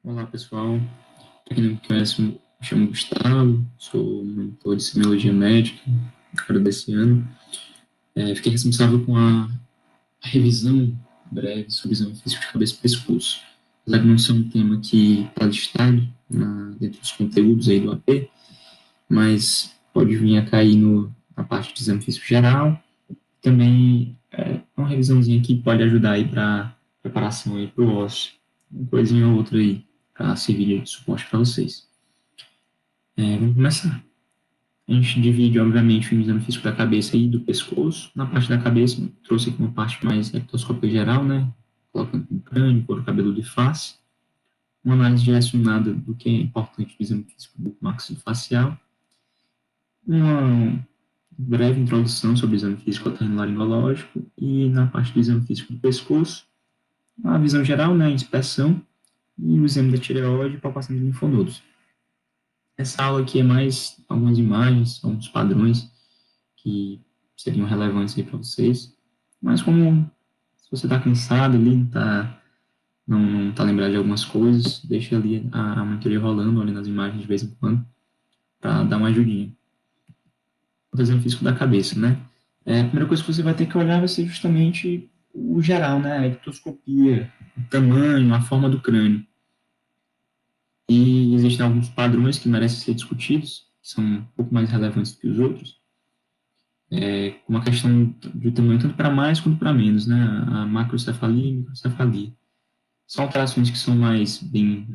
Olá, pessoal. Para quem não me conhece, me chamo Gustavo, sou monitor de semiologia médica, agora desse ano. Fiquei responsável com a revisão breve sobre exame físico de cabeça e pescoço. Apesar de não ser um tema que está listado dentro dos conteúdos aí do AP, mas pode vir a cair na parte de exame físico geral. Também uma revisãozinha que pode ajudar aí para preparação aí para o OSCE, uma coisinha ou outra aí, para servir de suporte para vocês. Vamos começar. A gente divide, obviamente, o exame físico da cabeça e do pescoço. Na parte da cabeça, trouxe aqui uma parte mais ectoscópica geral, né? Colocando o crânio, couro cabeludo e face. Uma análise direcionada do que é importante do exame físico do maxilofacial. Uma breve introdução sobre o exame físico otorrinolaringológico. E na parte do exame físico do pescoço, a visão geral, né? A inspeção e o exame da tireoide e palpação de linfonodos. Essa aula aqui é mais algumas imagens, alguns padrões que seriam relevantes aí para vocês. Mas como se você está cansado ali, não tá lembrado de algumas coisas, deixa ali a monitoria rolando, olhando as imagens de vez em quando, para dar uma ajudinha. O exame físico da cabeça, né? A primeira coisa que você vai ter que olhar vai ser justamente o geral, né? A ectoscopia, o tamanho, a forma do crânio. E existem alguns padrões que merecem ser discutidos, que são um pouco mais relevantes do que os outros. Uma questão de tamanho tanto para mais quanto para menos, né? A macrocefalia e a microcefalia. São alterações que são mais bem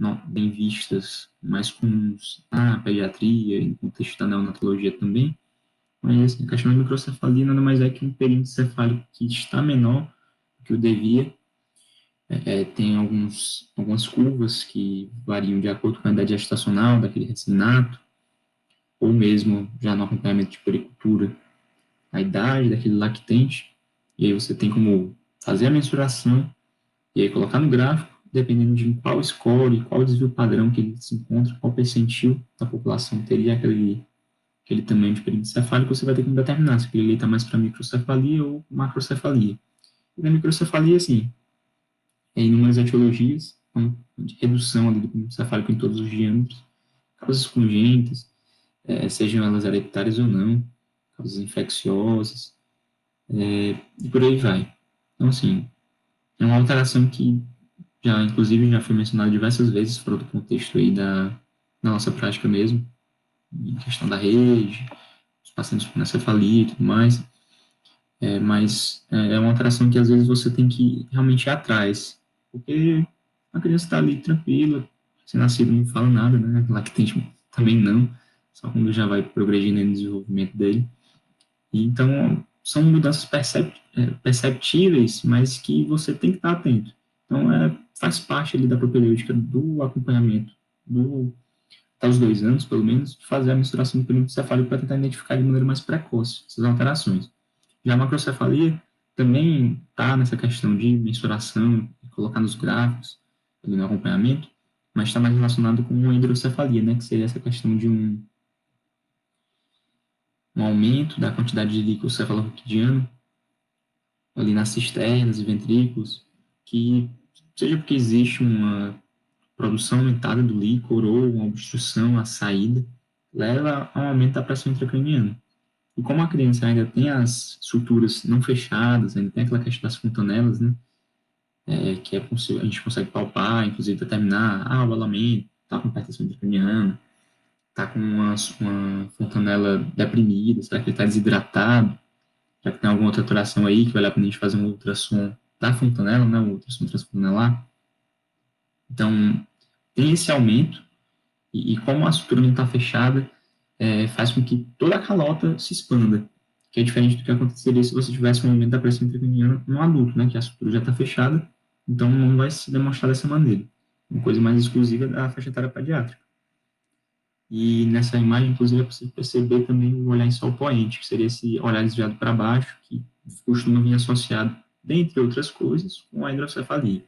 vistas, mais comuns na pediatria e no contexto da neonatologia também, mas a questão da microcefalia nada mais é que um perímetro cefálico que está menor do que o devia. Tem algumas curvas que variam de acordo com a idade gestacional daquele recém-nato, ou mesmo já no acompanhamento de puericultura, a idade daquele lactente, e aí você tem como fazer a mensuração e aí colocar no gráfico, dependendo de qual score, qual desvio padrão que ele se encontra, qual percentil da população teria aquele tamanho de perímetro cefálico, você vai ter que determinar se aquele ali está mais para microcefalia ou macrocefalia. E na microcefalia, assim, em inúmeras etiologias, então, de redução ali do perímetro cefálico em todos os diâmetros, causas congênitas, sejam elas hereditárias ou não, causas infecciosas, e por aí vai. Então, assim, é uma alteração que inclusive, já foi mencionada diversas vezes fora do contexto aí da nossa prática mesmo, em questão da rede, os pacientes com cefalia e tudo mais, mas é uma alteração que às vezes você tem que realmente ir atrás, porque a criança está ali tranquila, recém-nascido não fala nada, né, lactente também não, só quando já vai progredindo no desenvolvimento dele. E, então, são mudanças perceptíveis, mas que você tem que estar atento. Então, faz parte ali da propedêutica do acompanhamento até os 2 anos, pelo menos, de fazer a mensuração do perímetro cefálico para tentar identificar de maneira mais precoce essas alterações. Já a macrocefalia também está nessa questão de mensuração, de colocar nos gráficos, ali no acompanhamento, mas está mais relacionado com a hidrocefalia, né, que seria essa questão de um aumento da quantidade de líquido cefalorraquidiano ali nas cisternas e ventrículos, que seja porque existe uma produção aumentada do líquor ou uma obstrução à saída, leva a um aumento da pressão intracraniana. E como a criança ainda tem as suturas não fechadas, ainda tem aquela questão das fontanelas, né, que a gente consegue palpar, inclusive determinar, o abalamento, está com hipertensão intracraniana, está com uma fontanela deprimida, será que ele está desidratado? Já que tem alguma outra alteração aí, que vai lá quando a gente faz um ultrassom da fontanela, né, um ultrassom transfontanelar. Então, tem esse aumento, e como a sutura não está fechada, faz com que toda a calota se expanda, que é diferente do que aconteceria se você tivesse um aumento da pressão intracraniana no adulto, né, que a sutura já está fechada, então não vai se demonstrar dessa maneira. Uma coisa mais exclusiva da faixa etária pediátrica. E nessa imagem, inclusive, é possível perceber também o olhar insolpoente, que seria esse olhar desviado para baixo, que costuma vir associado, dentre outras coisas, com a hidrocefalia.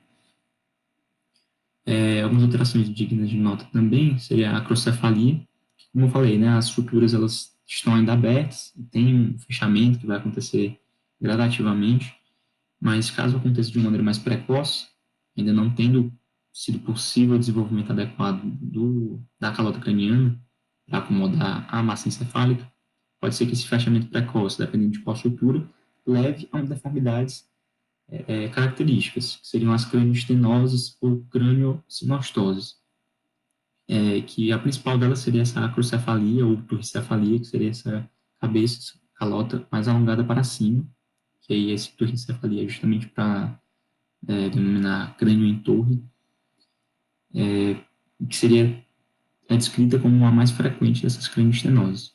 Algumas alterações dignas de nota também seria a acrocefalia, que, como eu falei, né, as suturas elas estão ainda abertas, e tem um fechamento que vai acontecer gradativamente, mas caso aconteça de uma maneira mais precoce, ainda não tendo sido possível o desenvolvimento adequado da calota craniana para acomodar a massa encefálica, pode ser que esse fechamento precoce, dependendo de qual estrutura, leve a deformidades características, que seriam as cranioestenoses ou craniosinostoses, que a principal delas seria essa acrocefalia ou turricefalia, que seria essa cabeça, calota mais alongada para cima, que aí esse turricefalia é justamente para denominar crânio em torre, que seria descrita como a mais frequente dessas cranioestenoses.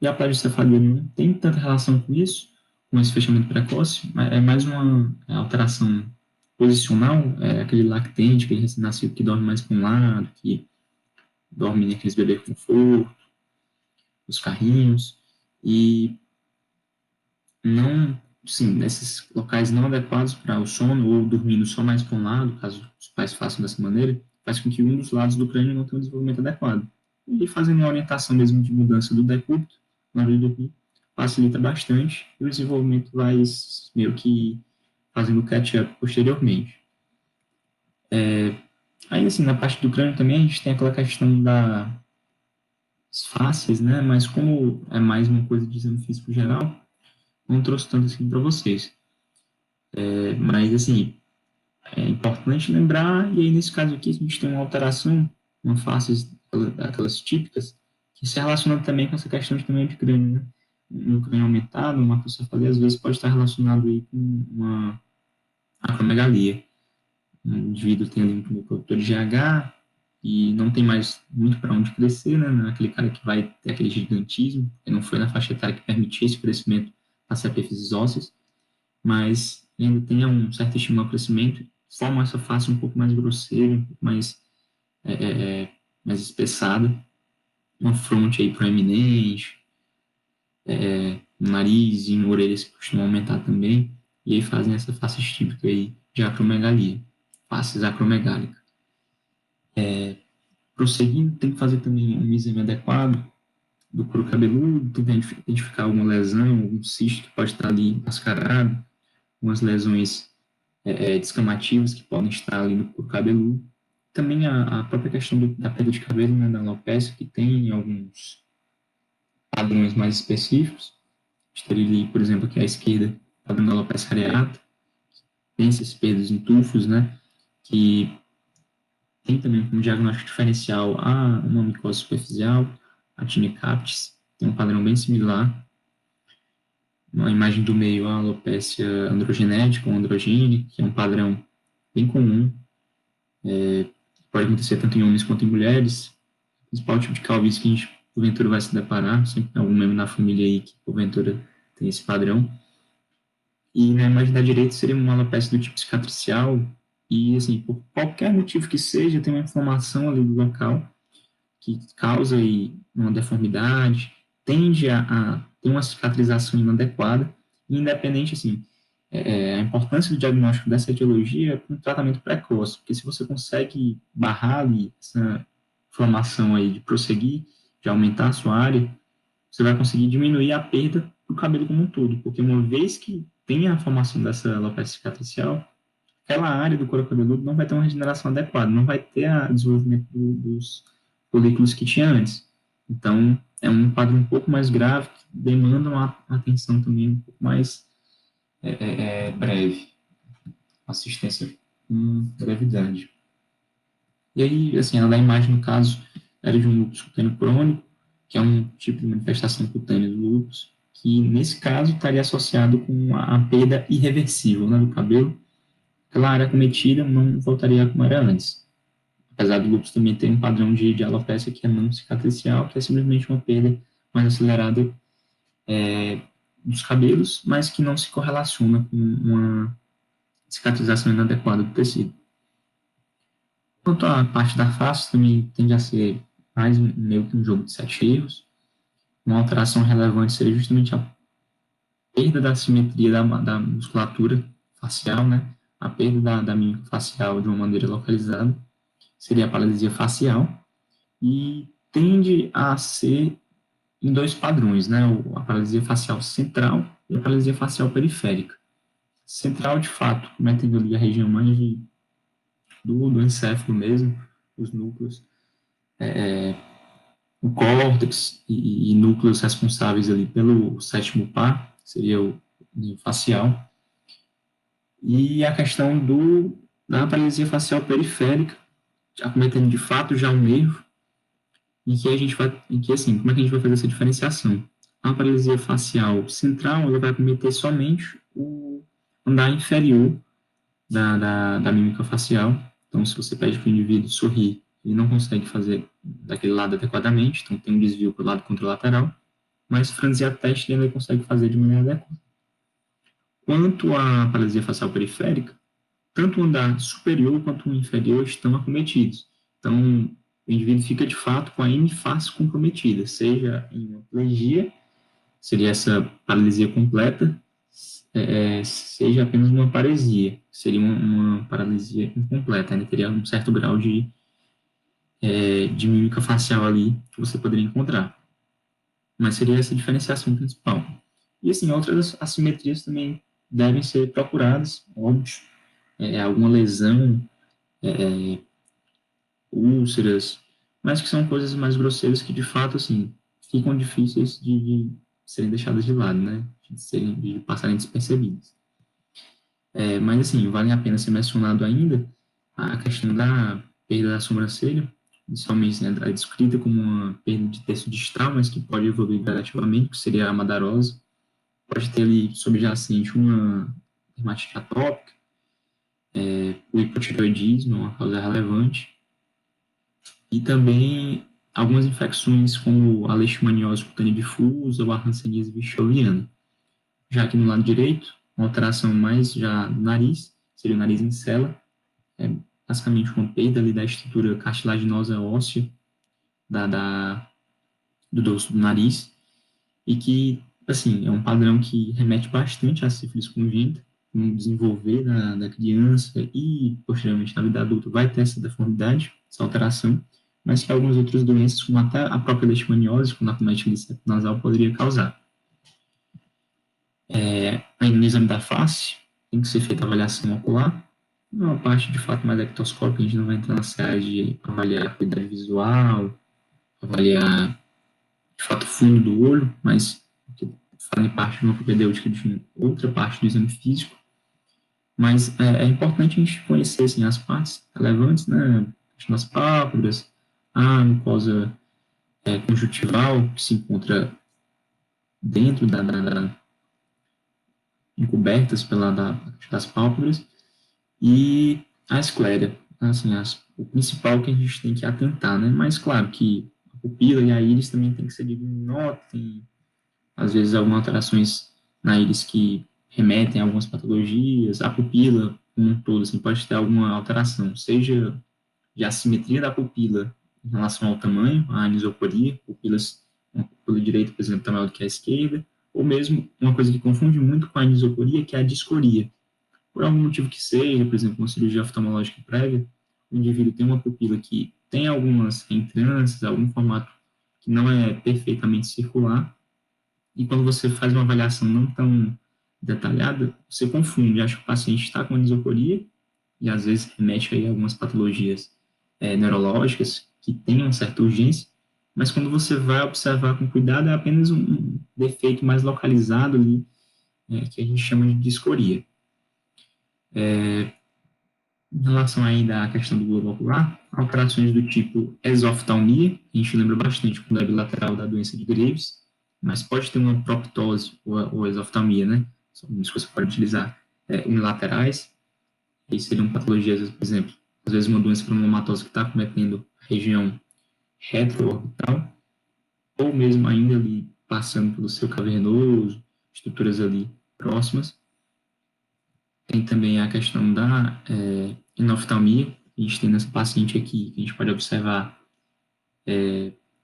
E a plagiocefalia não tem tanta relação com isso, com esse fechamento precoce, mas é mais uma alteração posicional, aquele lactente, aquele recém-nascido que dorme mais para um lado, que dorme naqueles bebês com conforto, os carrinhos, e não, sim, nesses locais não adequados para o sono, ou dormindo só mais para um lado, caso os pais façam dessa maneira, faz com que um dos lados do crânio não tenha um desenvolvimento adequado. E fazendo uma orientação mesmo de mudança do decúbito na hora de dormir, facilita bastante e o desenvolvimento vai meio que fazendo catch-up posteriormente. Aí, assim, na parte do crânio também a gente tem aquela questão das fáscias, né? Mas como é mais uma coisa de exame físico geral, não trouxe tanto assim para vocês. Mas, assim, é importante lembrar, e aí nesse caso aqui a gente tem uma alteração, uma face daquelas típicas, que se relaciona também com essa questão de tamanho de crânio, né? Um crânio aumentado, uma macrocefalia, às vezes pode estar relacionado aí com uma acromegalia. Um indivíduo tem ali um produtor de GH e não tem mais muito para onde crescer, né? Aquele cara que vai ter aquele gigantismo, que não foi na faixa etária que permitia esse crescimento às epífises ósseas, mas ainda tem um certo estímulo ao crescimento, forma essa face um pouco mais grosseira, um pouco mais, mais espessada, uma fronte aí proeminente, um nariz e orelhas que costumam aumentar também, e aí fazem essa face típica aí de acromegalia, faces acromegálica. Prosseguindo, tem que fazer também um exame adequado do couro cabeludo, tentar identificar alguma lesão, algum cisto que pode estar ali mascarado, umas lesões descamativas que podem estar ali no couro cabeludo. Também a própria questão da perda de cabelo, né, da alopecia, que tem alguns padrões mais específicos. A gente teria ali, por exemplo, aqui à esquerda, padrão da alopecia areata, tem esses perdas em tufos, né, que tem também como diagnóstico diferencial uma micose superficial, a tinicates, tem um padrão bem similar. Uma imagem do meio, a alopecia androgenética ou androgênica, que é um padrão bem comum, pode acontecer tanto em homens quanto em mulheres. O principal tipo de calvície que a gente, porventura, vai se deparar, sempre tem algum membro na família aí que, porventura, tem esse padrão. E na imagem da direita seria uma alopecia do tipo cicatricial, e, assim, por qualquer motivo que seja, tem uma inflamação ali do local, que causa aí uma deformidade, tende a ter uma cicatrização inadequada, e independente, assim, a importância do diagnóstico dessa etiologia é um tratamento precoce, porque se você consegue barrar ali essa inflamação aí de prosseguir, de aumentar a sua área, você vai conseguir diminuir a perda do cabelo como um todo, porque uma vez que tem a formação dessa alopecia cicatricial, aquela área do couro cabeludo não vai ter uma regeneração adequada, não vai ter o desenvolvimento dos folículos que tinha antes. Então, é um quadro um pouco mais grave, que demanda uma atenção também um pouco mais breve, assistência com brevidade. E aí, assim, a da imagem, no caso, era de um lúpus cutâneo crônico, que é um tipo de manifestação cutânea do lúpus, que, nesse caso, estaria associado com a perda irreversível, né, do cabelo. Aquela área acometida não voltaria como era antes. Apesar do lúpus também ter um padrão de alopecia que é não cicatricial, que é simplesmente uma perda mais acelerada dos cabelos, mas que não se correlaciona com uma cicatrização inadequada do tecido. Quanto à parte da face, também tende a ser mais meio que um jogo de 7 erros. Uma alteração relevante seria justamente a perda da simetria da musculatura facial, né? A perda da mímica facial de uma maneira localizada seria a paralisia facial, e tende a ser em dois padrões, né? A paralisia facial central e a paralisia facial periférica. Central, de fato, cometendo ali a região mais de do encéfalo mesmo, os núcleos, o córtex e núcleos responsáveis ali pelo sétimo par, que seria o nível facial, e a questão da paralisia facial periférica, acometendo de fato já um nervo, em que assim, como é que a gente vai fazer essa diferenciação? A paralisia facial central, ela vai acometer somente o andar inferior da mímica facial. Então, se você pede para o indivíduo sorrir, ele não consegue fazer daquele lado adequadamente, então tem um desvio para o lado contralateral, mas franzir a testa ele consegue fazer de maneira adequada. Quanto à paralisia facial periférica, tanto o andar superior quanto o inferior estão acometidos. Então, o indivíduo fica, de fato, com a hemiface comprometida, seja em uma plegia, seria essa paralisia completa, seja apenas uma paresia, seria uma paralisia incompleta, né? Teria um certo grau de mímica facial ali que você poderia encontrar. Mas seria essa diferenciação principal. E, assim, outras assimetrias também devem ser procuradas, óbvio, alguma lesão, úlceras, mas que são coisas mais grosseiras que, de fato, assim, ficam difíceis de serem deixadas de lado, né? De passarem despercebidas. Mas, assim, vale a pena ser mencionado ainda a questão da perda da sobrancelha, inicialmente, né, é descrita como uma perda de terço distal, mas que pode evoluir gradativamente, que seria a madarose. Pode ter ali subjacente uma dermatite atópica, o hipotireoidismo é uma causa relevante, e também algumas infecções como a leishmaniose cutânea difusa ou a hanseníase bicheliana. Já aqui no lado direito, uma alteração mais já no nariz, seria o nariz em cela, basicamente uma perda ali da estrutura cartilaginosa óssea do dorso do nariz, e que, assim, é um padrão que remete bastante à sífilis congênita, no desenvolver da criança e, posteriormente, na vida adulta, vai ter essa deformidade, essa alteração, mas que algumas outras doenças, como até a própria leishmaniose, quando acomete o septo nasal, poderia causar. Aí, no exame da face, tem que ser feita a avaliação ocular, uma parte, de fato, mais ectoscópica, a gente não vai entrar na área de avaliar a acuidade visual, avaliar, de fato, o fundo do olho, mas que fazem parte de uma propedêutica de outra parte do exame físico. Mas é importante a gente conhecer, assim, as partes relevantes, né? As pálpebras, a mucosa conjuntival, que se encontra dentro encobertas das pálpebras, e a esclera, assim, o principal que a gente tem que atentar, né? Mas, claro, que a pupila e a íris também tem que ser diminuída, tem, às vezes, algumas alterações na íris que remetem a algumas patologias, a pupila, como um todo, assim, pode ter alguma alteração, seja de assimetria da pupila em relação ao tamanho, a anisocoria, uma pupila direita, por exemplo, está maior do que a esquerda, ou mesmo uma coisa que confunde muito com a anisocoria, que é a discoria. Por algum motivo que seja, por exemplo, uma cirurgia oftalmológica prévia, o indivíduo tem uma pupila que tem algumas reentrâncias, algum formato que não é perfeitamente circular, e quando você faz uma avaliação não tão detalhada, você confunde, acha que o paciente está com anisocoria, e às vezes remete aí a algumas patologias neurológicas que têm uma certa urgência, mas quando você vai observar com cuidado, é apenas um defeito mais localizado ali, que a gente chama de discoria. Em relação ainda à questão do globo ocular, alterações do tipo exoftalmia, a gente lembra bastante quando é bilateral da doença de Graves, mas pode ter uma proptose ou exoftalmia, né? São nomes que você pode utilizar unilaterais, e seriam patologias, por exemplo, às vezes uma doença cromomatose que está cometendo a região retroorbital, ou mesmo ainda ali passando pelo seu cavernoso, estruturas ali próximas. Tem também a questão da enoftalmia, a gente tem nessa paciente aqui, que a gente pode observar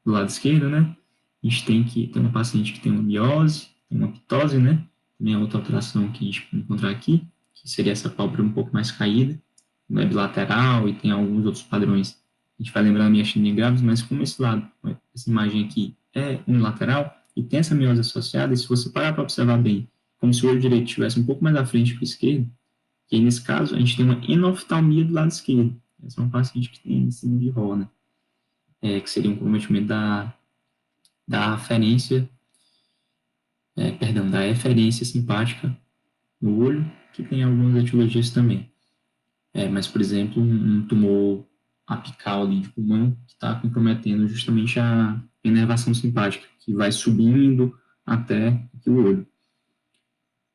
do lado esquerdo, né? A gente tem uma paciente que tem uma miose, tem uma ptose, né? Também é outra alteração que a gente pode encontrar aqui, que seria essa pálpebra um pouco mais caída, não é bilateral e tem alguns outros padrões. A gente vai lembrar da miastenia graves, mas como esse lado, essa imagem aqui é unilateral e tem essa miose associada, e se você parar para observar bem, como se o olho direito estivesse um pouco mais à frente que o esquerdo, que aí, nesse caso, a gente tem uma enoftalmia do lado esquerdo. Esse é um paciente que tem síndrome de Horner, que seria um comprometimento da aferência, da eferência simpática no olho, que tem algumas etiologias também. Mas, por exemplo, um tumor apical ali de pulmão que está comprometendo justamente a inervação simpática, que vai subindo até o olho.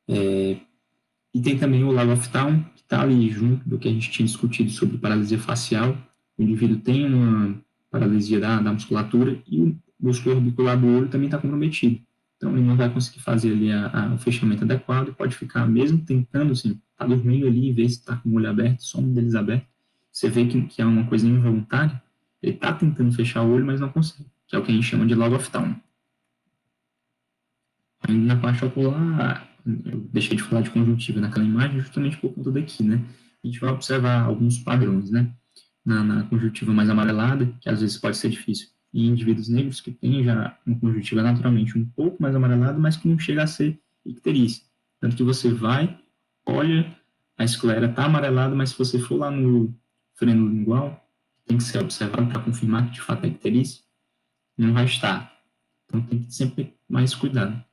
E tem também o Lag of Town, que está ali junto do que a gente tinha discutido sobre paralisia facial. O indivíduo tem uma paralisia da musculatura e o músculo orbicular do olho também está comprometido. Então, ele não vai conseguir fazer ali o fechamento adequado e pode ficar, mesmo tentando, assim, tá dormindo ali e ver se está com o olho aberto, só um deles aberto. Você vê que é uma coisa involuntária. Ele está tentando fechar o olho, mas não consegue, que é o que a gente chama de Lag of Town. Ainda na parte ocular, eu deixei de falar de conjuntiva naquela imagem justamente por conta daqui, né? A gente vai observar alguns padrões, né? Na conjuntiva mais amarelada, que às vezes pode ser difícil, em indivíduos negros que têm já uma conjuntiva naturalmente um pouco mais amarelada, mas que não chega a ser icterícia. Tanto que você vai, olha, a esclera está amarelada, mas se você for lá no freno lingual, tem que ser observado para confirmar que de fato é icterícia, não vai estar. Então tem que sempre ter mais cuidado.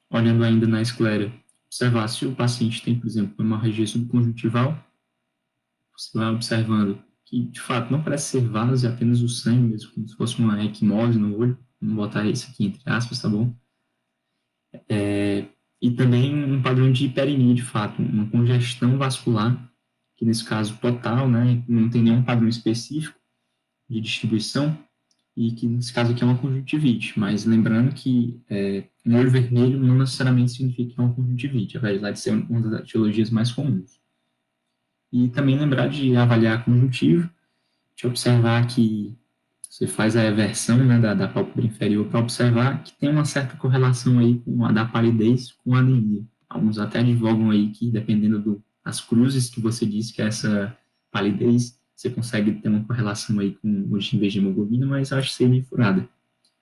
Olhando ainda na esclera, observar se o paciente tem, por exemplo, uma região subconjuntival, você vai observando que, de fato, não parece ser várzea, é apenas o sangue mesmo, como se fosse uma equimose no olho, vamos botar isso aqui entre aspas, tá bom? E também um padrão de hiperinia, de fato, uma congestão vascular, que nesse caso total, né, não tem nenhum padrão específico de distribuição, e que nesse caso aqui é uma conjuntivite, mas lembrando que um olho vermelho não necessariamente significa que é uma conjuntivite, apesar de ser uma das etiologias mais comuns. E também lembrar de avaliar a conjuntiva, de observar que você faz a eversão, né, da pálpebra inferior para observar que tem uma certa correlação aí com a da palidez com a anemia. Alguns até advogam aí que, dependendo das cruzes que você disse que é essa palidez, você consegue ter uma correlação aí com o níveis de hemoglobina, mas acho que seria meio furada.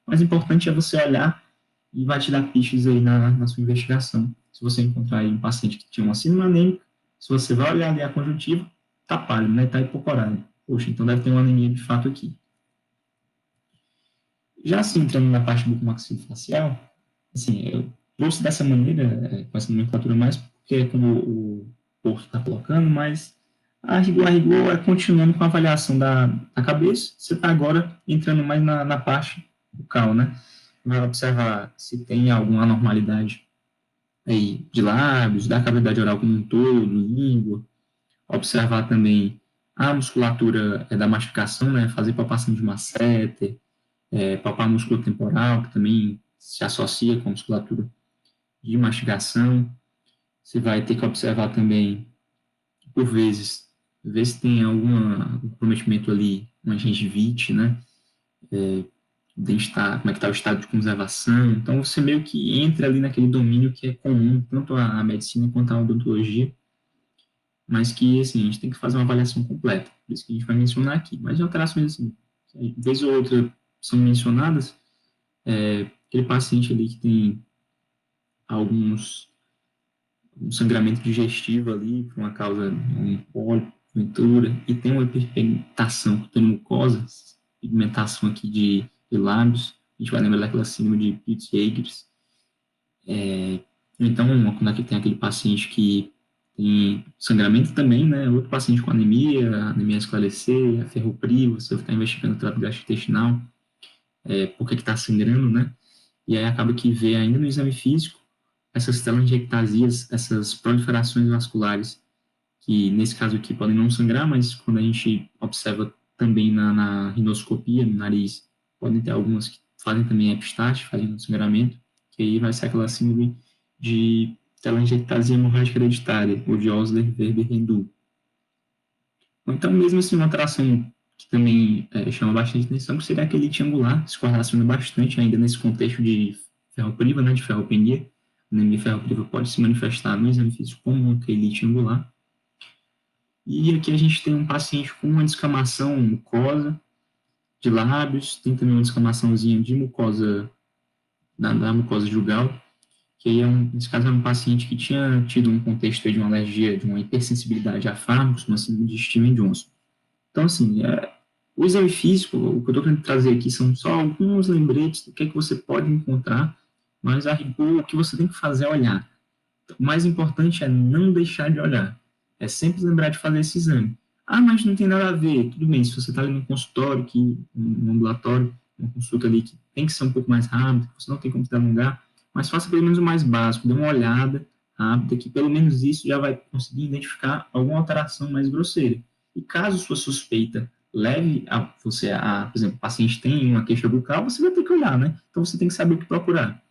O mais importante é você olhar e vai te dar pistas aí na sua investigação. Se você encontrar aí um paciente que tinha uma síndrome anêmica, se você vai olhar ali a conjuntiva, tá pálido, né? Tá hipocorado. Poxa, então deve ter uma anemia de fato aqui. Já assim, entrando na parte bucomaxilofacial, assim, eu trouxe dessa maneira, com essa nomenclatura mais, porque é como o Porto está colocando, mas a rigor é continuando com a avaliação da cabeça, você está agora entrando mais na parte bucal, né? Vai observar se tem alguma anormalidade aí de lábios, da cavidade oral como um todo, língua, observar também a musculatura da mastigação, né? Fazer palpação de masseter, palpar músculo temporal, que também se associa com a musculatura de mastigação. Você vai ter que observar também, por vezes, ver se tem algum comprometimento ali, uma gengivite, né? Como é que está o estado de conservação. Então, você meio que entra ali naquele domínio que é comum, tanto a medicina quanto a odontologia, mas que, assim, a gente tem que fazer uma avaliação completa. Por isso que a gente vai mencionar aqui. Mas de alterações, assim, de vez ou outra são mencionadas, aquele paciente ali que tem um sangramento digestivo ali, por uma causa, um pólipo, porventura, e tem uma hiperpigmentação cutâneo-mucosa, pigmentação aqui de lábios, a gente vai lembrar daquela síndrome de Peutz-Jeghers. Então, quando aqui tem aquele paciente que tem sangramento também, né, outro paciente com anemia esclarecer, a ferroprivo, você está investigando o trato gastrointestinal, por que está sangrando, né, e aí acaba que vê ainda no exame físico essas telangiectasias, essas proliferações vasculares, que nesse caso aqui podem não sangrar, mas quando a gente observa também na rinoscopia, no nariz, podem ter algumas que fazem também epistaxe, fazem um sangramento, que aí vai ser aquela síndrome de telangiectasia hemorrágica hereditária, ou de Osler-Weber-Rendu. Ou então, mesmo assim, uma alteração que também chama bastante atenção, que seria aquele triangular, se correlaciona bastante ainda nesse contexto de ferropriva, né, de ferropenia. A anemia ferropriva pode se manifestar no exame físico como uma quelite angular. E aqui a gente tem um paciente com uma descamação mucosa de lábios, tem também uma descamaçãozinha de mucosa, da mucosa jugal, que aí nesse caso é um paciente que tinha tido um contexto de uma alergia, de uma hipersensibilidade a fármacos, uma síndrome de Steven-Johnson. Então, assim, o exame físico, o que eu estou querendo trazer aqui são só alguns lembretes do que é que você pode encontrar, mas a rigor, o que você tem que fazer é olhar. O mais importante é não deixar de olhar. É sempre lembrar de fazer esse exame. Ah, mas não tem nada a ver. Tudo bem, se você está ali no consultório, no ambulatório, uma consulta ali que tem que ser um pouco mais rápido, você não tem como se alongar, mas faça pelo menos o mais básico, dê uma olhada rápida, que pelo menos isso já vai conseguir identificar alguma alteração mais grosseira. E caso sua suspeita leve a você a, por exemplo, o paciente tem uma queixa bucal, você vai ter que olhar, né? Então você tem que saber o que procurar.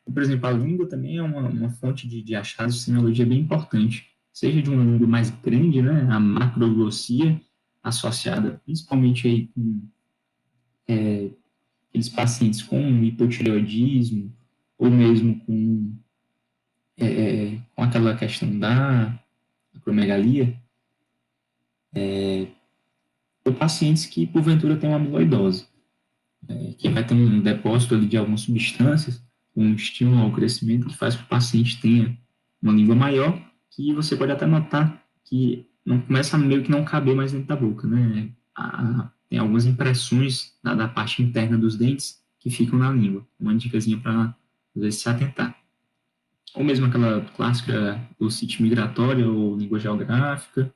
Por exemplo, a língua também é uma fonte de achados de semiologia bem importante, seja de uma língua mais grande, né, a macroglossia, associada principalmente aí com aqueles pacientes com hipotireoidismo, ou mesmo com aquela questão da acromegalia, ou pacientes que, porventura, têm uma amiloidose, que vai ter um depósito ali de algumas substâncias, um estímulo ao crescimento que faz com que o paciente tenha uma língua maior, que você pode até notar que não começa a meio que não caber mais dentro da boca, né? Tem algumas impressões da parte interna dos dentes que ficam na língua. Uma dicasinha para, às vezes, se atentar. Ou mesmo aquela clássica ossite migratória ou língua geográfica,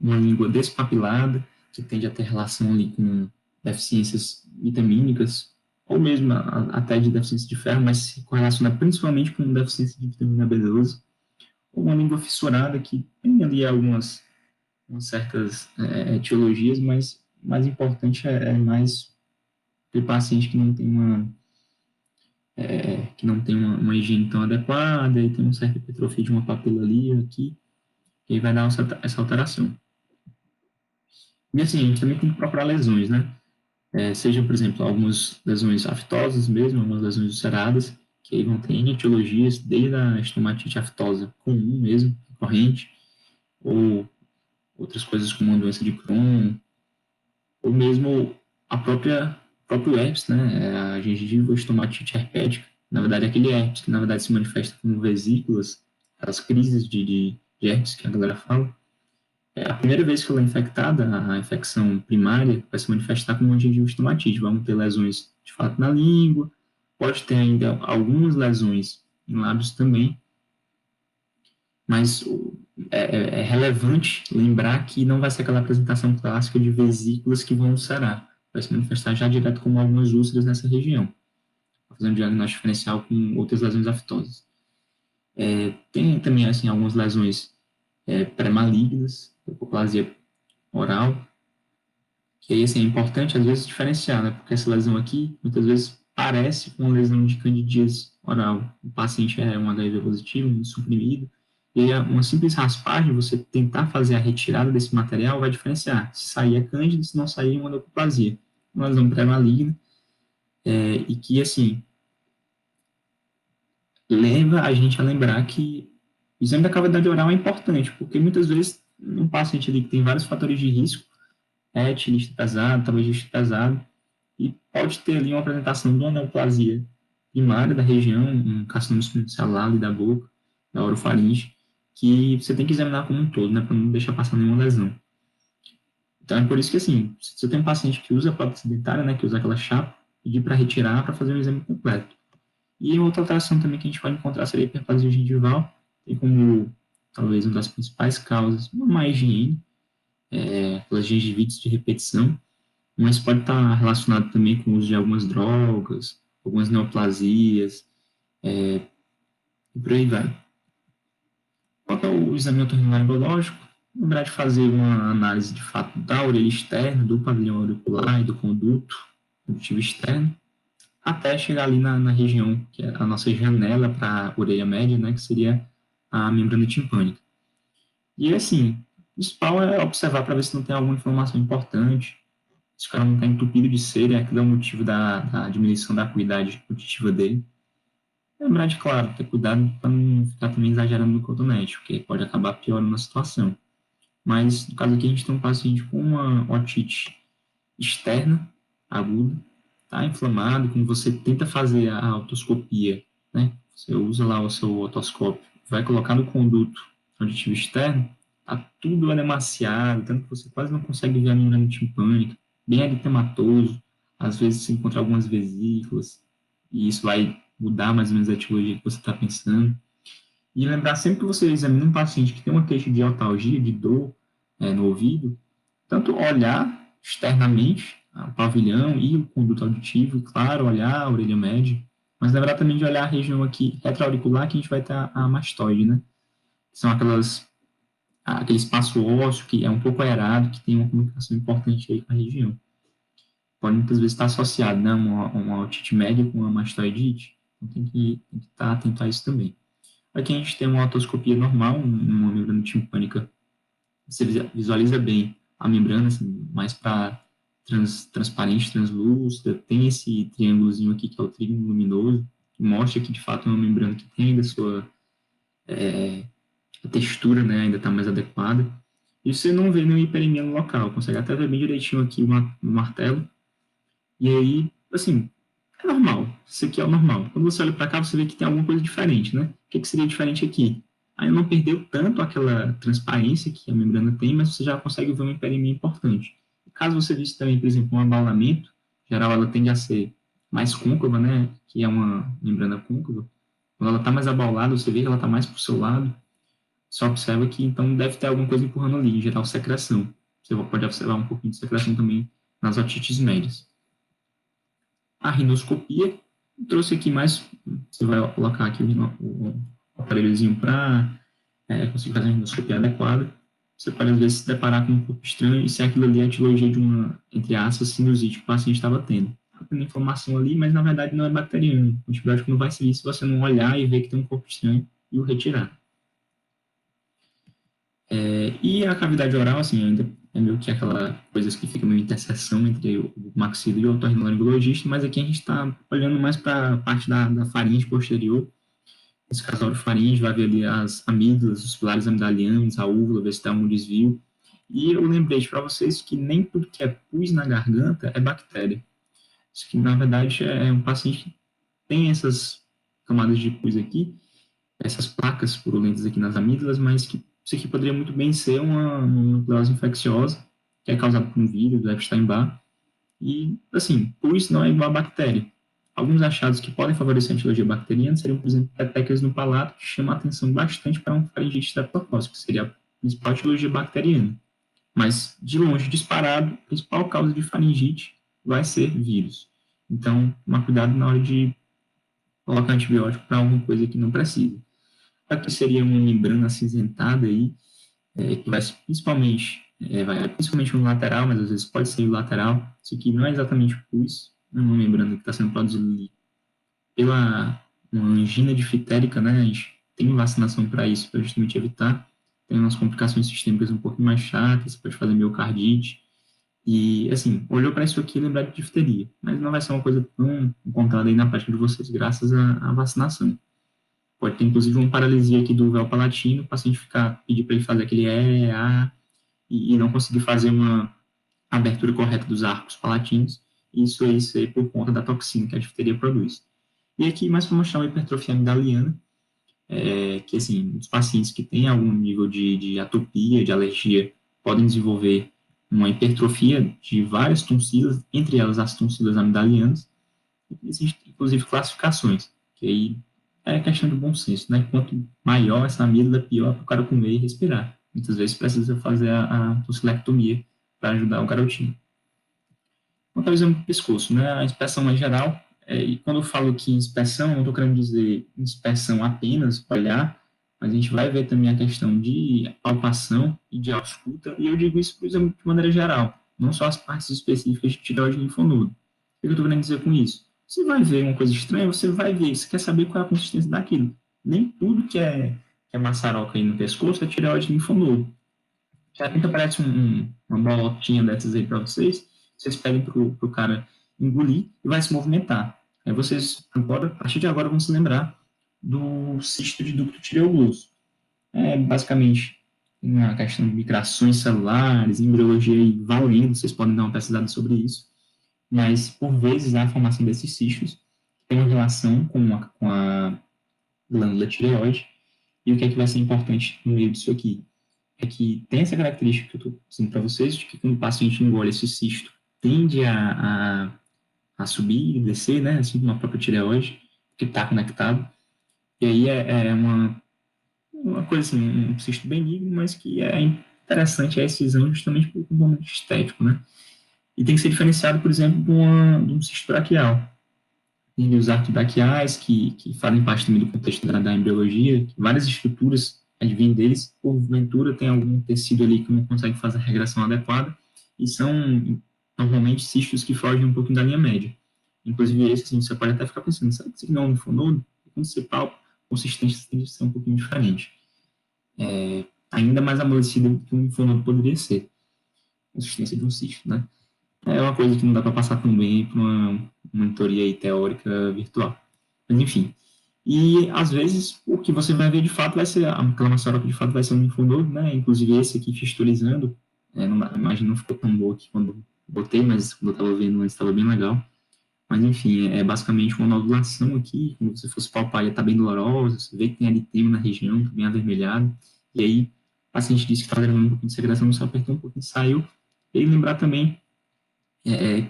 uma língua despapilada, que tende a ter relação ali com deficiências vitamínicas, ou mesmo até de deficiência de ferro, mas se correlaciona principalmente com deficiência de vitamina B12, ou uma língua fissurada, que tem ali umas certas etiologias, mas mais importante é mais aquele paciente que não tem uma higiene tão adequada, e tem uma certa hipertrofia de uma papila ali aqui, e aí vai dar essa alteração. E assim, a gente também tem que procurar lesões, né? Seja, por exemplo, algumas lesões aftosas mesmo, algumas lesões ulceradas, que aí vão ter etiologias, desde a estomatite aftosa comum mesmo, corrente, ou outras coisas como uma doença de Crohn, ou mesmo a próprio herpes, né, a gengiva estomatite herpética, na verdade aquele herpes que na verdade se manifesta como vesículas, as crises de herpes que a galera fala. A primeira vez que ela é infectada, a infecção primária vai se manifestar como uma gengiva estomatite. Vamos ter lesões de fato na língua, pode ter ainda algumas lesões em lábios também, mas é relevante lembrar que não vai ser aquela apresentação clássica de vesículas que vão ulcerar. Vai se manifestar já direto como algumas úlceras nessa região, fazendo um diagnóstico diferencial com outras lesões aftosas. Tem também assim, algumas lesões pré-malignas, hipoplasia oral, que aí, assim, é importante, às vezes, diferenciar, né? Porque essa lesão aqui, muitas vezes, parece com uma lesão de candidíase oral. O paciente é um HIV positivo, um suprimido, e uma simples raspagem, você tentar fazer a retirada desse material vai diferenciar. Se sair é cândida, se não sair é uma leucoplasia. Uma lesão pré-maligna, e que, assim, leva a gente a lembrar que o exame da cavidade oral é importante, porque muitas vezes, um paciente ali que tem vários fatores de risco, lista pesado, tabagista pesado, e pode ter ali uma apresentação de uma neoplasia primária da região, um carcinoma celular ali da boca, da orofaringe, que você tem que examinar como um todo, né, para não deixar passar nenhuma lesão. Então é por isso que, assim, se você tem um paciente que usa a prótese dentária, né, que usa aquela chapa, pedir para retirar para fazer um exame completo. E outra alteração também que a gente pode encontrar seria a hiperplasia gengival, tem como talvez uma das principais causas uma má higiene, pelas gengivites de repetição, mas pode estar relacionado também com o uso de algumas drogas, algumas neoplasias, e por aí vai. Quanto ao exame otorrinolaringológico, lembrar de fazer uma análise de fato da orelha externa, do pavilhão auricular e do conduto condutivo externo, até chegar ali na região, que é a nossa janela para a orelha média, né, que seria a membrana timpânica. E assim, o principal é observar para ver se não tem alguma inflamação importante, se o cara não está entupido de cera, que é o motivo da diminuição da acuidade auditiva dele. Lembrar de, claro, ter cuidado para não ficar também exagerando no cotonete, porque pode acabar piorando a situação. Mas, no caso aqui, a gente tem um paciente com uma otite externa, aguda, está inflamado, quando você tenta fazer a otoscopia, né? Você usa lá o seu otoscópio, vai colocar no conduto auditivo externo, tá tudo edemaciado, tanto que você quase não consegue ver a membrana timpânica, bem eritematoso, às vezes se encontra algumas vesículas, e isso vai mudar mais ou menos a etiologia que você está pensando. E lembrar sempre que você examina um paciente que tem uma queixa de otalgia, de dor no ouvido, tanto olhar externamente o pavilhão e o conduto auditivo, e claro, olhar a orelha média, mas lembrar também de olhar a região aqui retroauricular, que a gente vai ter a mastoide, né? Que são aquele espaço ósseo que é um pouco aerado, que tem uma comunicação importante aí com a região. Pode muitas vezes estar associado, né, uma otite média com uma mastoidite, então tem que estar atento a isso também. Aqui a gente tem uma otoscopia normal, uma membrana timpânica, você visualiza bem a membrana, assim, mais para transparente, translúcida, tem esse triângulozinho aqui que é o triângulo luminoso, que mostra que de fato é uma membrana que tem ainda a sua a textura, né, ainda está mais adequada. E você não vê nenhum hiperemia no local, consegue até ver bem direitinho aqui o martelo. E aí, assim, é normal. Isso aqui é o normal. Quando você olha para cá, você vê que tem alguma coisa diferente, né? O que seria diferente aqui? Aí não perdeu tanto aquela transparência que a membrana tem, mas você já consegue ver uma hiperemia importante. Caso você visse também, por exemplo, um abaulamento, em geral ela tende a ser mais côncava, né? Que é uma membrana côncava. Quando ela está mais abaulada, você vê que ela está mais para o seu lado. Você observa que então deve ter alguma coisa empurrando ali, em geral secreção. Você pode observar um pouquinho de secreção também nas otites médias. A rinoscopia, trouxe aqui mais, você vai colocar aqui o aparelhozinho para conseguir fazer uma rinoscopia adequada. Você pode, às vezes, se deparar com um corpo estranho e se aquilo ali é a etiologia de uma, entre aspas, sinusite que o paciente estava tendo. Está tendo inflamação ali, mas na verdade não é bacteriano. O antibiótico não vai servir se você não olhar e ver que tem um corpo estranho e o retirar. E a cavidade oral, assim, ainda é meio que aquela coisa que fica meio interseção entre o maxilo e o otorrinolaringologista, mas aqui a gente está olhando mais para a parte da faringe posterior. Nesse caso, a orofaringe vai ver ali as amígdalas, os pilares amidalianos, a úvula, ver se tem algum desvio. E eu lembrei para vocês que nem tudo que é pus na garganta é bactéria. Isso que, na verdade, é um paciente que tem essas camadas de pus aqui, essas placas purulentas aqui nas amígdalas, mas que isso aqui poderia muito bem ser uma nucleose infecciosa, que é causada por um vírus, do Epstein-Barr, e, assim, pus não é igual a bactéria. Alguns achados que podem favorecer a etiologia bacteriana seriam, por exemplo, petecas no palato, que chama a atenção bastante para um faringite streptocócico, que seria a principal etiologia bacteriana. Mas, de longe, disparado, a principal causa de faringite vai ser vírus. Então, tomar cuidado na hora de colocar antibiótico para alguma coisa que não precisa. Aqui seria uma membrana acinzentada aí, que vai principalmente no lateral, mas às vezes pode ser o lateral. Isso aqui não é exatamente o pus, é uma membrana que está sendo produzida pela uma angina difitérica, né? A gente tem vacinação para isso, para justamente evitar. Tem umas complicações sistêmicas um pouco mais chatas, você pode fazer miocardite. E, assim, olhou para isso aqui e lembrar de difteria, mas não vai ser uma coisa tão encontrada aí na prática de vocês, graças à vacinação. Pode ter, inclusive, uma paralisia aqui do véu palatino, o paciente pedir para ele fazer aquele A, e não conseguir fazer uma abertura correta dos arcos palatinos, e isso aí por conta da toxina que a difteria produz. E aqui, mais para mostrar uma hipertrofia amidaliana, que, assim, os pacientes que têm algum nível de atopia, de alergia, podem desenvolver uma hipertrofia de várias tonsilas, entre elas as tonsilas amidalianas. Existem, inclusive, classificações, que aí é questão de bom senso, né? Quanto maior essa amígdala, pior para o cara comer e respirar. Muitas vezes precisa fazer a tonsilectomia para ajudar o garotinho. Quanto ao exame do pescoço, né? A inspeção é geral, e quando eu falo que inspeção, não estou querendo dizer inspeção apenas para olhar, mas a gente vai ver também a questão de palpação e de ausculta, e eu digo isso para o exame de maneira geral, não só as partes específicas de tireoide e linfonodo. O que eu estou querendo dizer com isso? Você vai ver uma coisa estranha, você vai ver, você quer saber qual é a consistência daquilo. Nem tudo que é maçaroca aí no pescoço é tireoide e linfonodo. Já tenta aparece uma bolotinha dessas aí para vocês pedem pro cara engolir e vai se movimentar. Aí vocês, agora, a partir de agora, vão se lembrar do cisto de ducto tireoglosso. Basicamente, uma questão de migrações celulares, embriologia aí valendo, vocês podem dar uma pesquisada sobre isso. mas por vezes há a formação desses cistos que tem uma relação com a glândula tireoide, e o que é que vai ser importante no meio disso aqui? É que tem essa característica que eu estou dizendo para vocês, de que quando o paciente engole esse cisto, tende a subir e descer, né, assim como a própria tireoide, que está conectado, e aí é uma coisa assim, um cisto benigno, mas que é interessante a esse exame justamente pelo componente estético, né? E tem que ser diferenciado, por exemplo, de um cisto braquial. E os arquibraquiais, que fazem parte também do contexto da embriologia, que várias estruturas advêm deles, porventura tem algum tecido ali que não consegue fazer a regressão adequada, e são normalmente cistos que fogem um pouquinho da linha média. Inclusive, esse assim, você pode até ficar pensando, será que isso aqui não é um linfonodo? E quando você palpa, a consistência tende a ser um pouquinho diferente. Ainda mais amolecida do que um linfonodo poderia ser, a consistência de um cisto, né? É uma coisa que não dá para passar tão bem para uma monitoria aí teórica virtual. Mas, enfim. E, às vezes, o que você vai ver de fato vai ser, aquela maçaroca de fato vai ser um linfonodo, né? Inclusive esse aqui fistulizando, a imagem não ficou tão boa aqui quando botei, mas quando eu estava vendo antes estava bem legal. Mas, enfim, é basicamente uma nodulação aqui, como se fosse palpar, já está bem dolorosa, você vê que tem eritema na região, está bem avermelhado, e aí o paciente disse que estava levando um pouquinho de secreção, só apertou um pouquinho, saiu. E lembrar também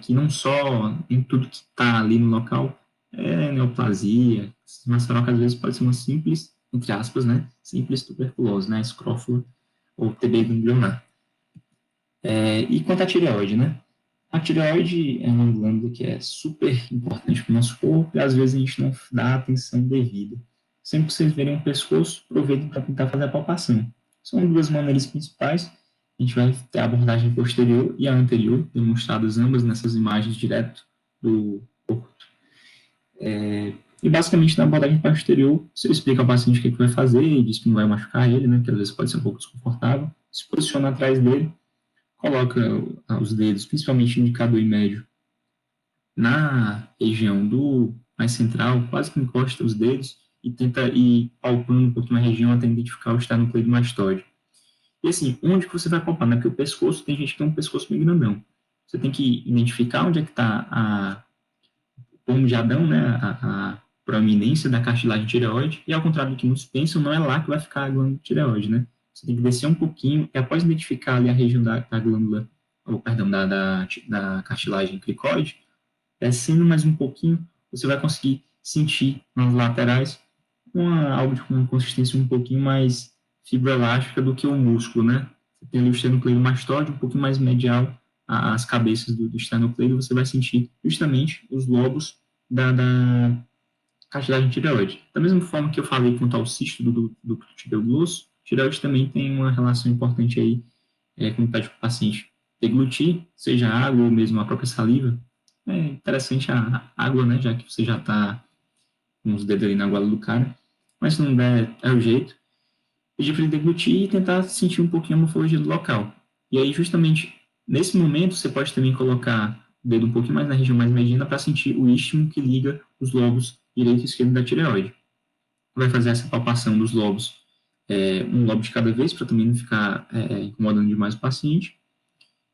que não só em tudo que está ali no local é neoplasia, maçaroca às vezes pode ser uma simples, entre aspas, né, simples tuberculose, né, escrófula ou TB ganglionar. E quanto à tireoide, né? A tireoide é uma glândula que é super importante para o nosso corpo e às vezes a gente não dá a atenção devida. Sempre que vocês verem um pescoço, aproveitem para tentar fazer a palpação. São duas maneiras principais. A gente vai ter a abordagem posterior e a anterior, demonstradas ambas nessas imagens direto do corpo. E basicamente na abordagem posterior, você explica ao paciente o que vai fazer e diz que não vai machucar ele, né, que às vezes pode ser um pouco desconfortável, se posiciona atrás dele, coloca os dedos, principalmente indicador e médio, na região do mais central, quase que encosta os dedos e tenta ir palpando um pouquinho a região até identificar o esternocleidomastoide. E assim, onde que você vai palpar? Né? Porque o pescoço, tem gente que tem um pescoço bem grandão. Você tem que identificar onde é que está o pomo de Adão, né? A proeminência da cartilagem tireoide, e ao contrário do que muitos pensam, não é lá que vai ficar a glândula tireoide, né? Você tem que descer um pouquinho, e após identificar ali a região da glândula, ou perdão, da cartilagem cricoide, descendo mais um pouquinho, você vai conseguir sentir nas laterais algo de uma consistência um pouquinho mais fibroelástica do que o músculo, né? Você tem ali o esternocleidomastoide um pouquinho mais medial às cabeças do esternocleido, você vai sentir justamente os lobos da cartilagem tireoide. Da mesma forma que eu falei quanto ao cisto do tibio grosso, tireoide também tem uma relação importante aí quando pede para o paciente deglutir, seja água ou mesmo a própria saliva. É interessante a água, né, já que você já está com os dedos ali na goela do cara, mas se não der, é o jeito. Pedir para ele deglutir e tentar sentir um pouquinho a morfologia do local. E aí, justamente, nesse momento, você pode também colocar o dedo um pouquinho mais na região mais mediana para sentir o istmo que liga os lobos direito e esquerdo da tireoide. Vai fazer essa palpação dos lobos, um lobo de cada vez, para também não ficar incomodando demais o paciente.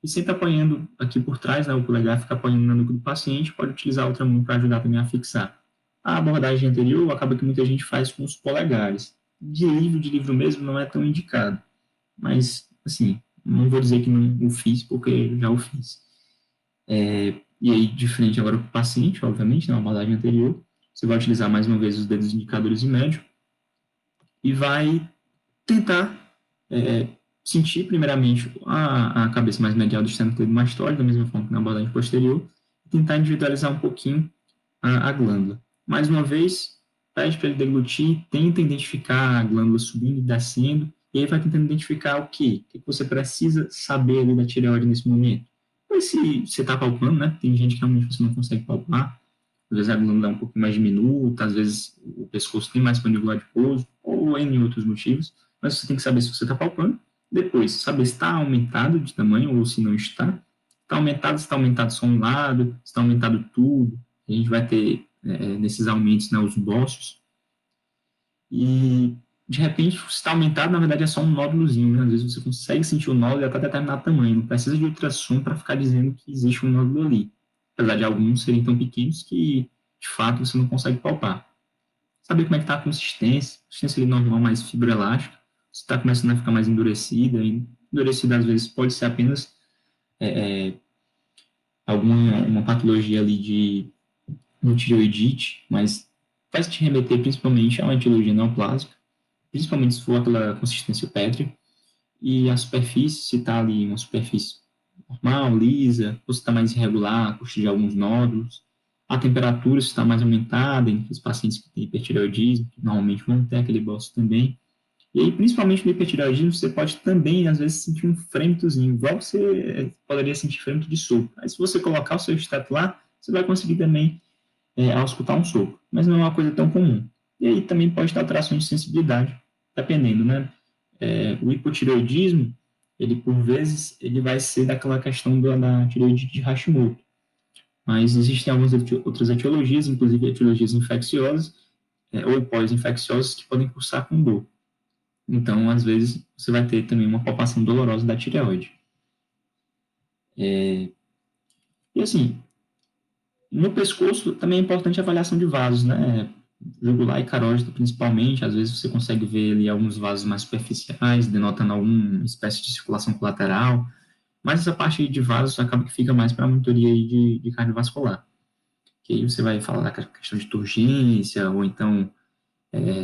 E sempre apoiando aqui por trás, né, o polegar fica apoiando na nuca do paciente, pode utilizar a outra mão para ajudar também a fixar. A abordagem anterior acaba que muita gente faz com os polegares. De livro mesmo não é tão indicado. Mas, assim, não vou dizer que não o fiz, porque eu já o fiz. E aí, de frente agora para o paciente, obviamente, na abordagem anterior, você vai utilizar mais uma vez os dedos indicadores e médio e vai tentar sentir primeiramente a cabeça mais medial do esternocleidomastoide, da mesma forma que na abordagem posterior, e tentar individualizar um pouquinho a glândula. Mais uma vez, pede para ele deglutir, tenta identificar a glândula subindo e descendo, e aí vai tentando identificar o que você precisa saber ali da tireoide nesse momento. Mas se você está palpando, né? Tem gente que realmente você não consegue palpar, às vezes a glândula é um pouco mais diminuta, às vezes o pescoço tem mais panículo adiposo, ou N outros motivos, mas você tem que saber se você está palpando. Depois, saber se está aumentado de tamanho ou se não está. Está aumentado, se está aumentado só um lado, se está aumentado tudo. A gente vai ter nesses aumentos, né, os bossos. E, de repente, se está aumentado, na verdade é só um nódulozinho. Né? Às vezes você consegue sentir o nódulo até determinado tamanho. Não precisa de ultrassom para ficar dizendo que existe um nódulo ali. apesar de alguns serem tão pequenos que, de fato, você não consegue palpar. Saber como é que está a consistência ali normal, mais fibroelástica, se está começando a ficar mais endurecida, e endurecida às vezes pode ser apenas alguma uma patologia ali no tireoidite, mas vai te remeter principalmente a uma etiologia neoplásica, principalmente se for aquela consistência pétrea, e a superfície, se está ali uma superfície normal, lisa, ou se está mais irregular, de alguns nódulos, a temperatura se está mais aumentada em os pacientes que têm hipertireoidismo, que normalmente vão ter aquele bócio também. E aí, principalmente no hipertireoidismo, você pode também, às vezes, sentir um frêmitozinho, igual você poderia sentir frêmito de sopro. Aí, se você colocar o seu esteto lá, você vai conseguir também auscultar um sopro, mas não é uma coisa tão comum. E aí também pode estar alterações de sensibilidade, dependendo, né? O hipotireoidismo, ele por vezes, ele vai ser daquela questão da tireoidite de Hashimoto, mas existem algumas outras etiologias, inclusive etiologias infecciosas ou pós-infecciosas que podem cursar com dor. Então, às vezes, você vai ter também uma palpação dolorosa da tireoide. E assim, no pescoço também é importante a avaliação de vasos, né? Jugular e carótida principalmente, às vezes você consegue ver ali alguns vasos mais superficiais, denotando alguma espécie de circulação colateral, mas essa parte de vasos acaba que fica mais para a monitoria aí de cardiovascular. Que aí você vai falar da questão de turgência, ou então,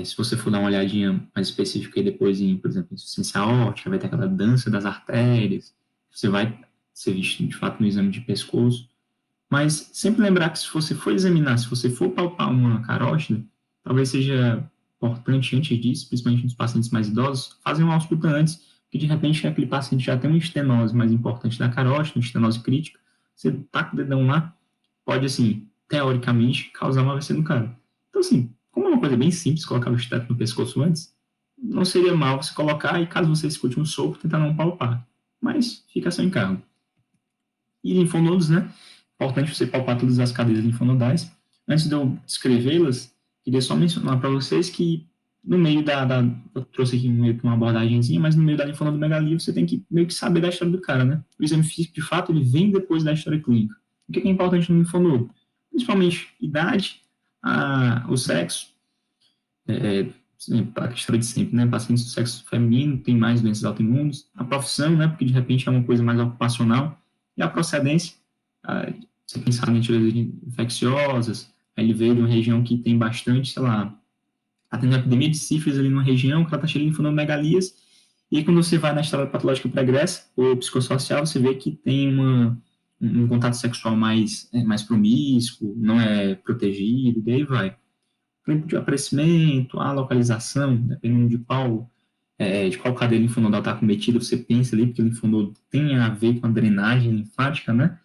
se você for dar uma olhadinha mais específica aí depois em, por exemplo, insuficiência aórtica, vai ter aquela dança das artérias, você vai ser visto de fato no exame de pescoço. Mas sempre lembrar que se você for examinar, se você for palpar uma carótida, talvez seja importante antes disso, principalmente nos pacientes mais idosos, fazer uma ausculta antes, porque de repente aquele paciente já tem uma estenose mais importante da carótida, uma estenose crítica, você taca o dedão lá, pode, assim, teoricamente, causar uma AVC no cara. Então, assim, como é uma coisa bem simples, colocar o esteto no pescoço antes, não seria mal você colocar e, caso você escute um sopro, tentar não palpar. Mas fica a seu encargo. E linfonodos, né? Importante você palpar todas as cadeias linfonodais. Antes de eu descrevê-las, queria só mencionar para vocês que no meio eu trouxe aqui meio que uma abordagenzinha, mas no meio da linfonodomegalia você tem que meio que saber da história do cara, né? O exame físico, de fato, ele vem depois da história clínica. O que é importante no linfonodo? Principalmente idade, o sexo, a história de sempre, né? Pacientes do sexo feminino têm mais doenças autoimunes, a profissão, né? Porque de repente é uma coisa mais ocupacional, e a procedência, você pensar em etiologias infecciosas, aí ele veio de uma região que tem bastante, sei lá, tá tendo uma epidemia de sífilis ali numa região que ela tá cheia de linfonomegalias, e aí, quando você vai na história patológica pregressa ou psicossocial, você vê que tem um contato sexual mais promíscuo, não é protegido, e daí vai tempo de aparecimento, a localização, dependendo de qual cadeia linfonodal está acometida, você pensa ali, porque o linfonodo tem a ver com a drenagem linfática, né?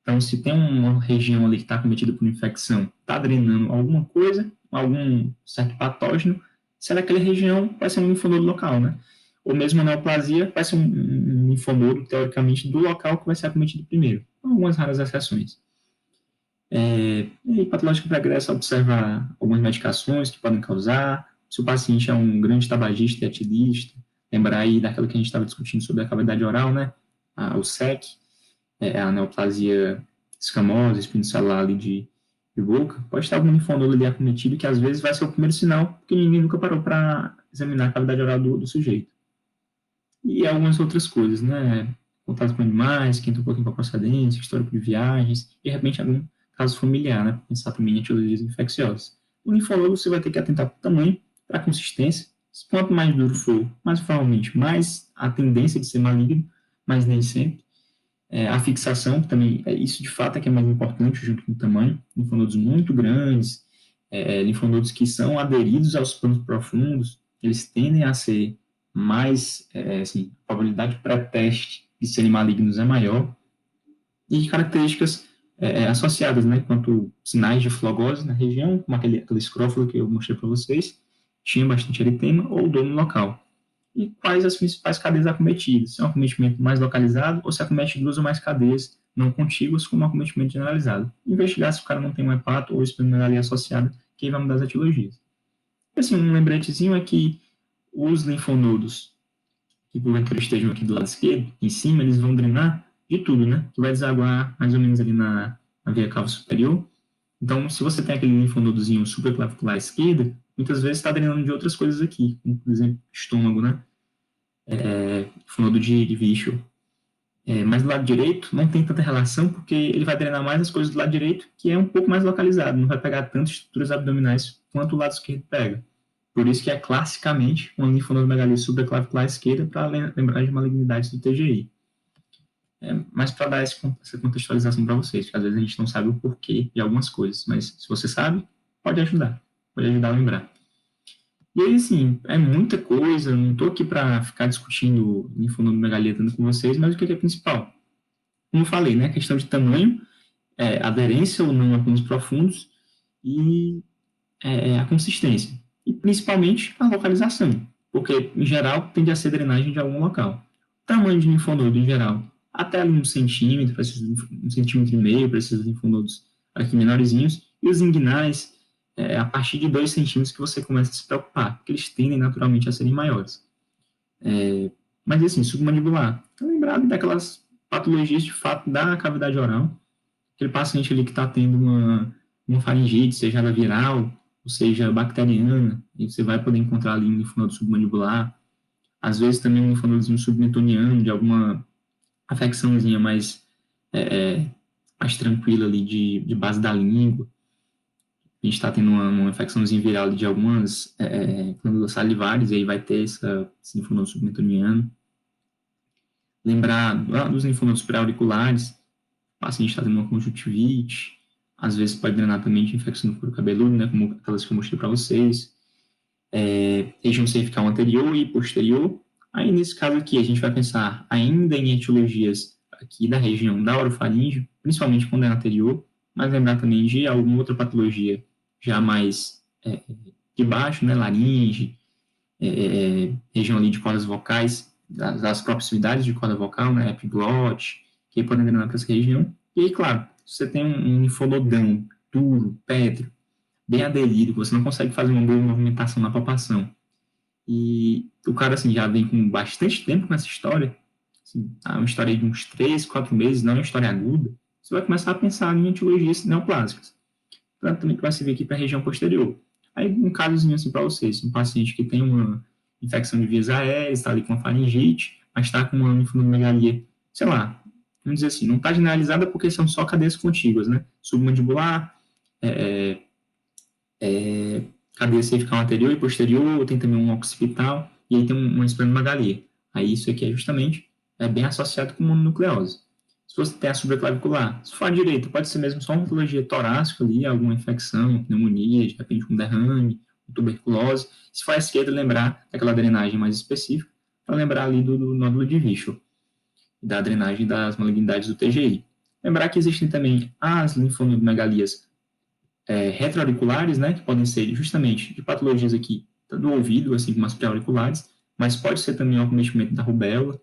Então, se tem uma região ali que está acometida por infecção, está drenando alguma coisa, algum certo patógeno, se é daquela região, vai ser um linfonodo local, né? Ou mesmo a neoplasia, vai ser um linfonodo, teoricamente, do local que vai ser acometido primeiro. Algumas raras exceções. E patológica pregressa observa algumas medicações que podem causar, se o paciente é um grande tabagista e etilista, lembrar aí daquilo que a gente estava discutindo sobre a cavidade oral, né? O SEC, a neoplasia escamosa, espinocelular ali de boca, pode estar algum linfonodo ali acometido, que às vezes vai ser o primeiro sinal, porque ninguém nunca parou para examinar a cavidade oral do sujeito. E algumas outras coisas, né? Contato com animais, quem um pouquinho com a procedência, histórico de viagens, de repente algum caso familiar, né? Pensar também em etiologias infecciosas. O linfólogo você vai ter que atentar para o tamanho, para a consistência. Quanto mais duro for, mais provavelmente mais a tendência de ser maligno, mas nem sempre. A fixação também, isso de fato é que é mais importante junto com o tamanho. Linfonodos muito grandes, linfonodos que são aderidos aos planos profundos, eles tendem a ser mais, assim, a probabilidade pré-teste de serem malignos é maior, e características associadas, né, quanto sinais de flogose na região, como aquele escrófalo que eu mostrei para vocês, tinha bastante eritema ou dor no local. E quais as principais cadeias acometidas? Se é um acometimento mais localizado ou se acomete duas ou mais cadeias não contíguas como um acometimento generalizado. Investigar se o cara não tem um hepato ou esplenomegalia associada, que aí vai mudar as etiologias. E, assim, um lembretezinho é que os linfonodos, que porventura estejam aqui do lado esquerdo, em cima, eles vão drenar de tudo, né? Que vai desaguar mais ou menos ali na veia cava superior. Então, se você tem aquele linfonodozinho supraclavicular à esquerda, muitas vezes está drenando de outras coisas aqui, como, por exemplo, estômago, né? Linfonodo de Fischl. Mas do lado direito não tem tanta relação, porque ele vai drenar mais as coisas do lado direito, que é um pouco mais localizado, não vai pegar tantas estruturas abdominais quanto o lado esquerdo pega. Por isso que é classicamente uma linfonodomegalia supraclavicular esquerda para lembrar de malignidades do TGI. Mas para dar essa contextualização para vocês, que às vezes a gente não sabe o porquê de algumas coisas, mas se você sabe, pode ajudar a lembrar. E aí, assim, é muita coisa, não estou aqui para ficar discutindo linfonodomegalia tanto com vocês, mas o que é principal? Como eu falei, né, a questão de tamanho, aderência ou não a planos profundos e a consistência. E principalmente a localização, porque, em geral, tende a ser drenagem de algum local. Tamanho de linfonodo, em geral, até ali 1 centímetro, 1,5 centímetros para esses linfonodos aqui menorzinhos, e os inguinais, a partir de 2 centímetros que você começa a se preocupar, porque eles tendem naturalmente a serem maiores. Mas, assim, submandibular, tá lembrado daquelas patologias de fato da cavidade oral, aquele paciente ali que está tendo uma faringite, seja ela viral, ou seja bacteriana, e você vai poder encontrar ali um linfonodo submandibular, às vezes também um linfonodozinho submetoniano, de alguma afecçãozinha mais tranquila ali de base da língua. A gente está tendo uma infecçãozinha viral de algumas glândulas salivares, e aí vai ter esse linfonodo submetoniano. Lembrar dos linfonodos pré-auriculares, o paciente está tendo uma conjuntivite, às vezes pode drenar também de infecção do couro cabeludo, né, como aquelas que eu mostrei para vocês, região cervical anterior e posterior. Aí, nesse caso aqui, a gente vai pensar ainda em etiologias aqui da região da orofaringe, principalmente quando é anterior, mas lembrar também de alguma outra patologia já mais de baixo, né, laringe, região ali de cordas vocais, das proximidades de corda vocal, né, epiglote, que podem drenar para essa região. E aí, claro, se você tem um linfonodão duro, pétreo, bem aderido, que você não consegue fazer uma boa movimentação na palpação, e o cara, assim, já vem com bastante tempo nessa história, assim, uma história de uns 3, 4 meses, não é uma história aguda, você vai começar a pensar em etiologias neoplásicas. Tanto também que vai se vir aqui para a região posterior. Aí, um casozinho assim para vocês, um paciente que tem uma infecção de vias aéreas, está ali com uma faringite, mas está com uma linfonodomegalia, sei lá, vamos dizer assim, não está generalizada porque são só cadeias contíguas, né? Submandibular, cadeia cervical anterior e posterior, tem também um occipital, e aí tem uma esplenomegalia. Aí isso aqui é justamente bem associado com mononucleose. Se você tem a supraclavicular, se for a direita, pode ser mesmo só uma patologia torácica ali, alguma infecção, pneumonia, de repente um derrame, tuberculose. Se for a esquerda, lembrar daquela drenagem mais específica, para lembrar ali do nódulo de Fischl, da drenagem das malignidades do TGI. Lembrar que existem também as linfonomegalias retroauriculares, né, que podem ser justamente de patologias aqui do ouvido, assim como as pré-auriculares, mas pode ser também o acometimento da rubéola,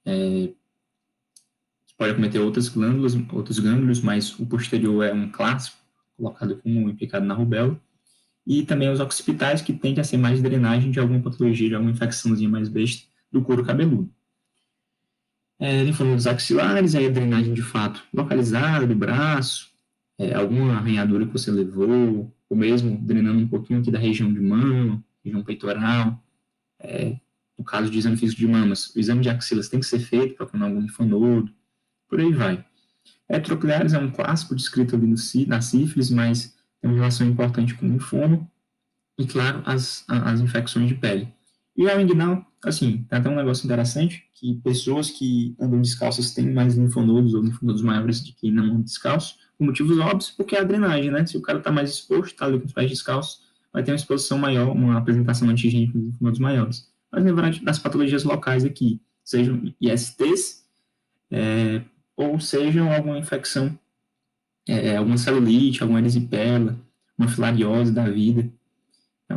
que pode acometer outros gânglios, mas o posterior é um clássico, colocado como implicado na rubéola, e também os occipitais, que tendem a ser mais drenagem de alguma patologia, de alguma infecçãozinha mais besta do couro cabeludo. Linfonodos axilares, aí a drenagem de fato localizada do braço, alguma arranhadura que você levou, ou mesmo drenando um pouquinho aqui da região de mama, região peitoral. No caso de exame físico de mamas, o exame de axilas tem que ser feito para procurar algum linfonodo, por aí vai. Tropilares é um clássico descrito ali na sífilis, mas tem uma relação importante com o linfoma, e claro, as infecções de pele. E o inguinal, assim, tem até um negócio interessante, que pessoas que andam descalças têm mais linfonodos ou linfonodos maiores de quem não anda descalço, por motivos óbvios, porque é a drenagem, né? Se o cara está mais exposto, está ali com os pés descalços, vai ter uma exposição maior, uma apresentação antigênica de linfonodos maiores. Mas lembrar das patologias locais aqui, sejam ISTs, ou sejam alguma infecção, alguma celulite, alguma erisipela, uma filariose da vida,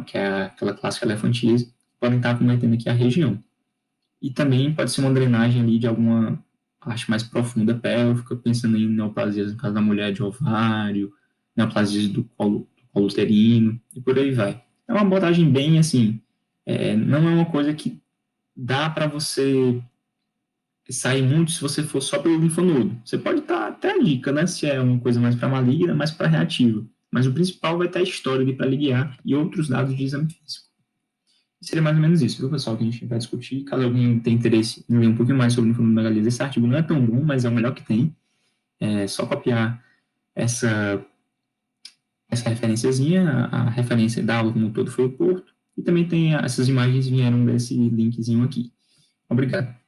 que é aquela clássica elefantíase, podem estar cometendo aqui a região. E também pode ser uma drenagem ali de alguma parte mais profunda pélvica, pensando em neoplasias, no caso da mulher, de ovário, neoplasias do colo uterino, e por aí vai. É uma abordagem bem, assim, não é uma coisa que dá para você sai muito se você for só pelo linfonodo. Você pode estar até a dica, né? Se é uma coisa mais para maligna, mais para reativa. Mas o principal vai estar a história ali para ligar e outros dados de exame físico. Seria mais ou menos isso, viu, pessoal, que a gente vai discutir. Caso alguém tenha interesse em ler um pouquinho mais sobre linfonodomegalia, esse artigo não é tão bom, mas é o melhor que tem. É só copiar essa, essa referenciazinha, a referência da aula como um todo foi o Porto, e também tem essas imagens vieram desse linkzinho aqui. Obrigado.